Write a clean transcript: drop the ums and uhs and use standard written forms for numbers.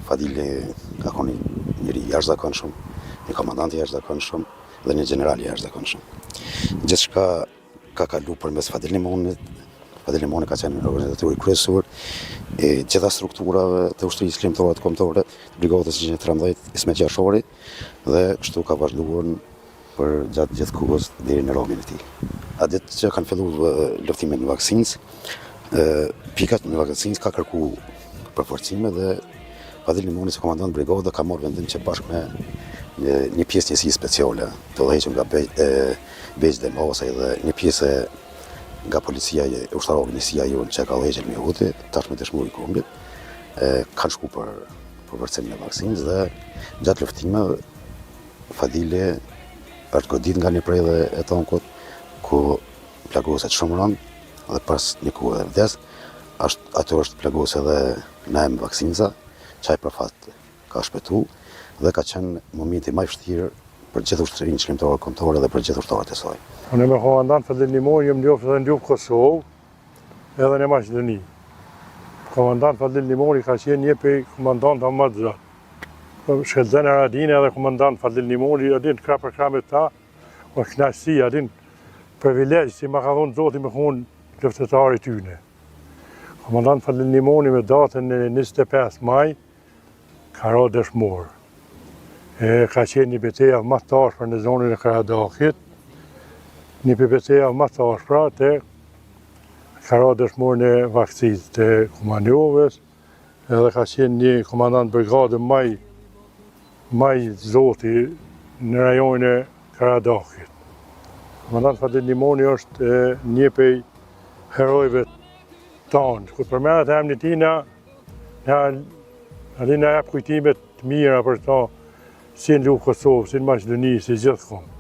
Fadili ka qenë njëri i jashtëzakonshëm, një komandant i jashtëzakonshëm dhe një general i jashtëzakonshëm. Gjithçka ka kaluar përmes Fadil Limonit. Fadil Limoni ka qenë organizatori kryesor e gjitha strukturave të ushtrisë lëmtore të kombëtare të brigadës 113 Ismet Gjashori dhe kështu ka vazhduar për gjatë gjithë kohës deri në romin e tij. A ditë që kanë filluar luftimet në vaksinës, pikat në vaksinës ka kërku përforcime dhe Fadil Limoni si komandant brigade ka marrë vendim që bashkë me një pjesë njësi speciale të udhëhequr nga Beq dhe Mosaj dhe një pjesë nga policia e ushtarove njësia jonë që ka udhëhequr me Huti, tash me dëshmuri kombit, kanë shku për përforcimin e vaksinës dhe gjatë luftimeve Fadili është godit nga një prejdhe e tankut ku plagoset shumë rënd dhe pas një kohë dhe vdes, ato është plagos edhe Naim Vaksinza, qaj për fat ka shpëtu dhe ka qenë momenti më i vështirë për gjithë ushtrinë çlimtare kombëtare dhe për gjithë ushtarët e saj. Unë me komandant Fadil Limoni jam njoftë edhe në Kosovë edhe në Maqedoni. Komandant Fadil Limoni ka qenë një prej komandantëve më të zot. Shkëllëzën Aradini edhe komandant Fadil Limoni, adin ka për ka me ta, o knaqësi, adin privilegj si ma ka thonë Zoti me thonë luftëtari tyne. Komandant Fadil Limoni me datën e 25 maj ka ra dëshmor. Ka qenë një betejë më të tashpër në zonën e Karadakit, një betejë më të tashpër te ka ra dëshmor në vaksinës të Kumanjovës, edhe ka qenë një komandant brigade maj zoti në rajonin e Karadakit. Komandant Fadil Limoni është një prej herojve tanë. Kur përmendet emri tij na jap kujtime të mira për ta si në Kosovë, si në Maqedoni, si gjithkohë.